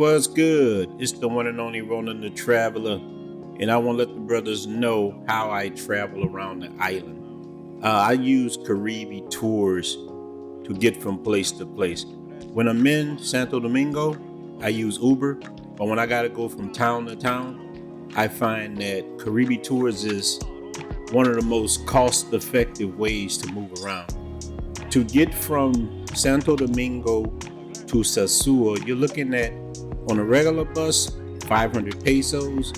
What's good? It's the one and only Ronan the Traveler, and I want to let the brothers know how I travel around the island. I use Caribe Tours to get from place to place. When I'm in Santo Domingo, I use Uber, but when I gotta go from town to town, I find that Caribe Tours is one of the most cost-effective ways to move around. To get from Santo Domingo to Sosua, you're looking at, on a regular bus, 500 pesos.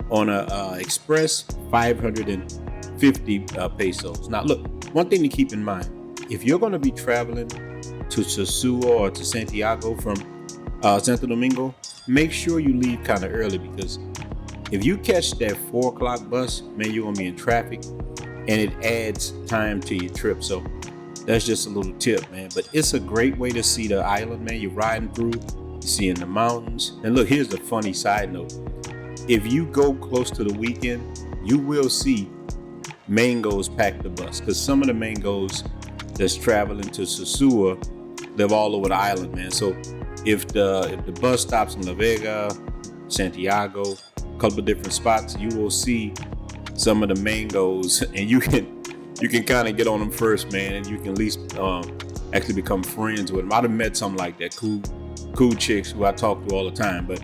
On a express, 550 pesos. Now, look, one thing to keep in mind: if you're going to be traveling to Sosua or to Santiago from Santo Domingo, make sure you leave kind of early, because if you catch that 4 o'clock bus, man, you're going to be in traffic, and it adds time to your trip. So that's just a little tip, man. But it's a great way to see the island, man. You're riding through, you're seeing the mountains. And look, here's the funny side note. If you go close to the weekend, you will see mangoes pack the bus, because some of the mangoes that's traveling to Sosua live all over the island, man. So if the bus stops in La Vega, Santiago, a couple of different spots, you will see some of the mangoes, and you can kind of get on them first, man, and you can at least actually become friends with them. I've met something like that, cool chicks who I talk to all the time, but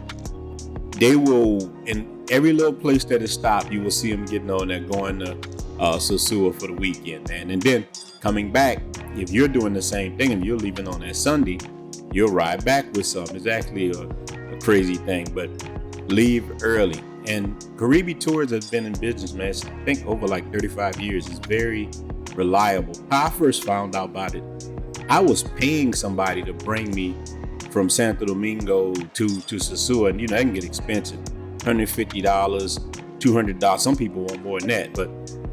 they will, in every little place that is stopped, you will see them getting on there, going to Sosua for the weekend, man. And then coming back, if you're doing the same thing and you're leaving on that Sunday, you'll ride back with some. It's actually a crazy thing, but leave early. And Caribe Tours has been in business, man, I think over like 35 years. It's very reliable. How I first found out about it, I was paying somebody to bring me from Santo Domingo to Sosua, and that can get expensive. $150, $200. Some people want more than that,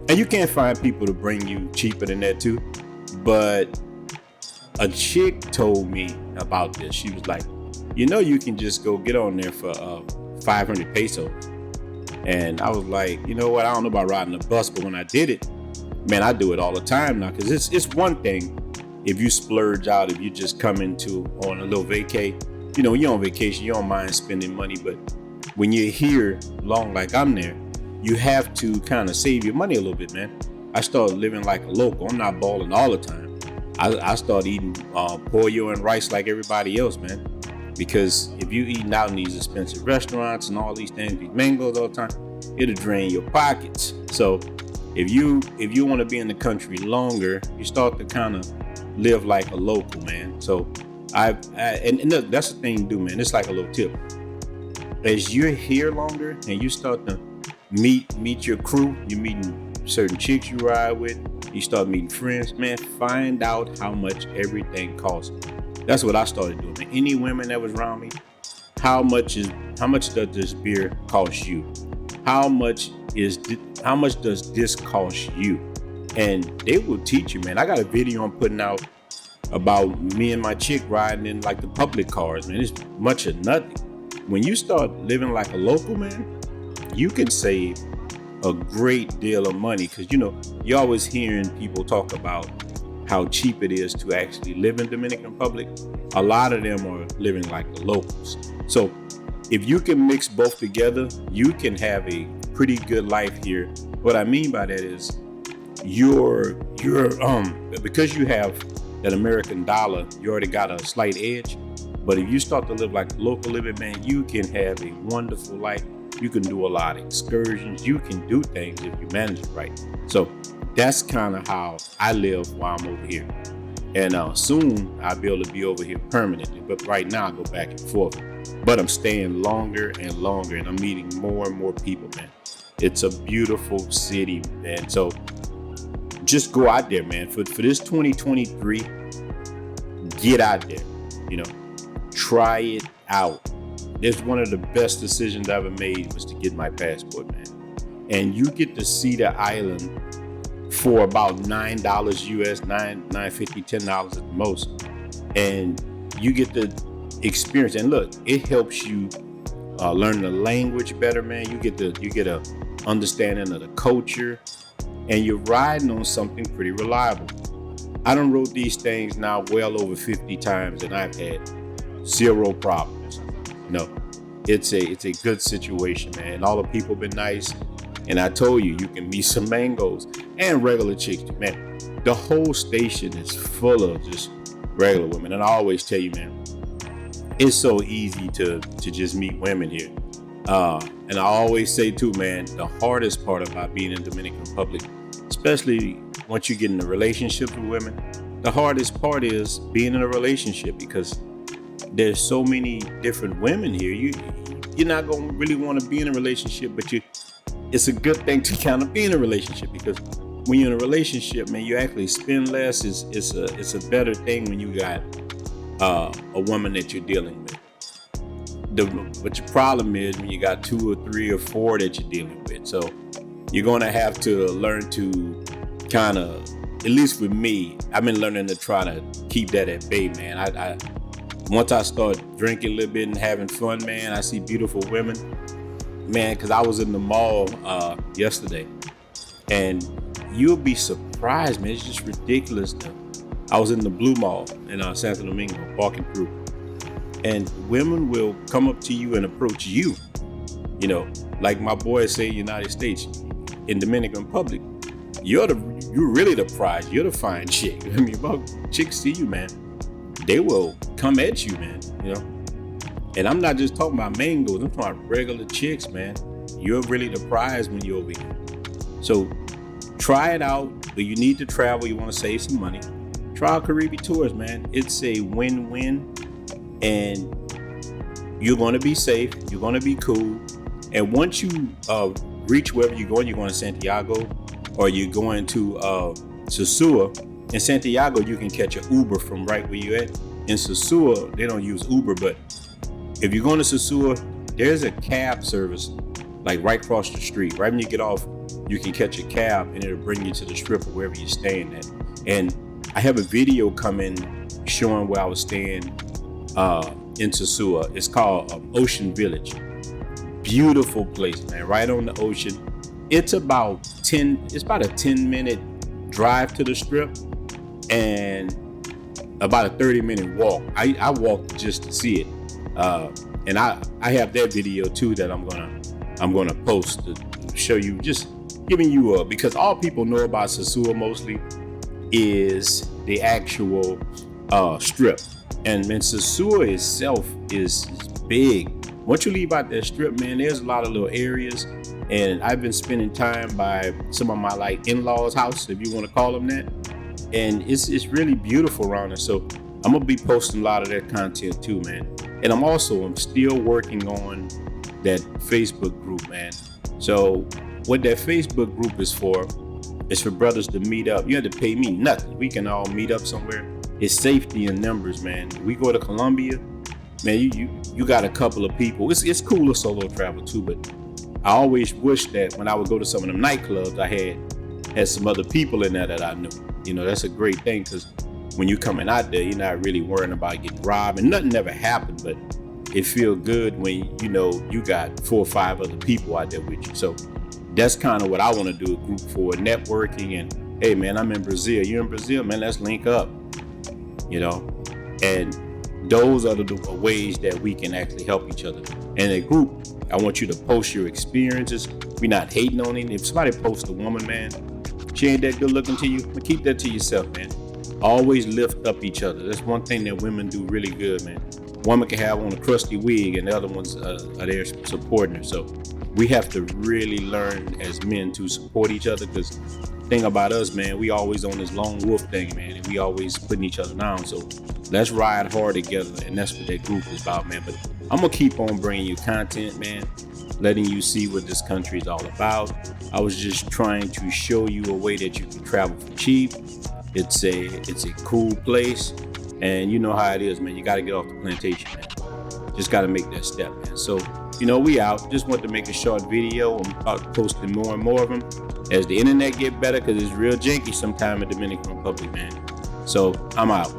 and you can't find people to bring you cheaper than that too. But a chick told me about this. She was like, you can just go get on there for 500 pesos. And I was like, you know what? I don't know about riding the bus, but when I did it, man, I do it all the time now. Because it's one thing if you splurge out, if you just come on a little vacay. When you're on vacation, you don't mind spending money. But when you're here long like I'm there, you have to kind of save your money a little bit, man. I started living like a local. I'm not balling all the time. I started eating pollo and rice like everybody else, man. Because if you eating out in these expensive restaurants and all these things, these mangoes all the time, it'll drain your pockets. So if you want to be in the country longer, you start to kind of live like a local, man. So and look, that's the thing to do, man. It's like a little tip. As you're here longer and you start to meet your crew, you're meeting certain chicks you ride with, you start meeting friends, man, find out how much everything costs. That's what I started doing, man. Any women that was around me, how much does this beer cost you? How much does this cost you? And they will teach you, man. I got a video I'm putting out about me and my chick riding in like the public cars, man. It's much of nothing. When you start living like a local, man, you can save a great deal of money, because you're always hearing people talk about how cheap it is to actually live in Dominican Republic. A lot of them are living like the locals. So if you can mix both together, you can have a pretty good life here. What I mean by that is you're because you have that American dollar, you already got a slight edge. But if you start to live like local living, man, you can have a wonderful life. You can do a lot of excursions. You can do things if you manage it right. So that's kind of how I live while I'm over here. And soon I'll be able to be over here permanently. But right now I go back and forth. But I'm staying longer and longer, and I'm meeting more and more people, man. It's a beautiful city, man. So just go out there, man. For this 2023, get out there. Try it out. It's one of the best decisions I ever made was to get my passport, man. And you get to see the island for about $9 US, $9.50, $10 at the most. And you get to experience, and look, it helps you learn the language better, man. You get a understanding of the culture, and you're riding on something pretty reliable. I done rode these things now well over 50 times, and I've had zero problems. No, it's a good situation, man. And all the people been nice. And I told you, you can meet some mangoes and regular chicks, man. The whole station is full of just regular women. And I always tell you, man, it's so easy to just meet women here. And I always say too, man, the hardest part about being in Dominican Republic, especially once you get in a relationship with women, the hardest part is being in a relationship because there's so many different women here. You're not gonna really want to be in a relationship, but it's a good thing to kind of be in a relationship because when you're in a relationship, man, you actually spend less. It's a better thing when you got a woman that you're dealing with. But your problem is when you got 2 or 3 or 4 that you're dealing with. So you're gonna have to learn to kind of, at least with me, I've been learning to try to keep that at bay, man. I once I start drinking a little bit and having fun, man, I see beautiful women, man. Because I was in the mall yesterday, and you'll be surprised, man. It's just ridiculous. I was in the Blue Mall in Santo Domingo, walking through, and women will come up to you and approach you. You know, like my boys say, United States, in Dominican Republic, you're really the prize. You're the fine chick. I mean, about chicks see you, man, they will come at you, man. You know, and I'm not just talking about mangoes. I'm talking about regular chicks, man. You're really the prize when you're over here. So try it out. But you need to travel. You want to save some money. Try out Caribe Tours, man. It's a win-win, and you're going to be safe. You're going to be cool. And once you reach wherever you're going to Santiago, or you're going to Sosua. In Santiago, you can catch an Uber from right where you're at. In Sosua, they don't use Uber, but if you're going to Sosua, there's a cab service like right across the street. Right when you get off, you can catch a cab and it'll bring you to the strip or wherever you're staying at. And I have a video coming showing where I was staying in Sosua. It's called Ocean Village. Beautiful place, man, right on the ocean. It's about a 10-minute drive to the strip and about a 30-minute walk. I walked just to see it. And I have that video too that I'm gonna post to show you, just giving you because all people know about Sosua mostly is the actual strip. And Sosua itself is big. Once you leave out that strip, man, there's a lot of little areas. And I've been spending time by some of my like in-laws' house, if you want to call them that. And it's really beautiful around there. So I'm gonna be posting a lot of that content too, man. And I'm still working on that Facebook group, man. So what that Facebook group is for brothers to meet up. You have to pay me nothing. We can all meet up somewhere. It's safety in numbers, man. We go to Colombia, man. You got a couple of people. It's cool to solo travel too, but I always wish that when I would go to some of them nightclubs, I had some other people in there that I knew. You know, that's a great thing because when you're coming out there, you're not really worrying about getting robbed, and nothing ever happened, but it feels good when you know you got 4 or 5 other people out there with you. So that's kind of what I want to do a group for, networking. And hey, man, I'm in Brazil. You're in Brazil, man. Let's link up. You know, and those are the ways that we can actually help each other. And a group, I want you to post your experiences. We're not hating on it. If somebody posts a woman, man, she ain't that good looking to you, but keep that to yourself, man. Always lift up each other. That's one thing that women do really good, man. Woman can have on a crusty wig and the other ones are there supporting her. So we have to really learn as men to support each other, because the thing about us, man, we always on this lone wolf thing, man, and we always putting each other down. So let's ride hard together, and that's what that group is about, man. But I'm gonna keep on bringing you content, man, letting you see what this country is all about. I was just trying to show you a way that you can travel for cheap. It's a cool place, and you know how it is, man. You got to get off the plantation, man. Just got to make that step, man. So, you know, we out. Just want to make a short video. I'm about posting more and more of them as the internet get better, because it's real janky sometime in Dominican Republic, man. So I'm out.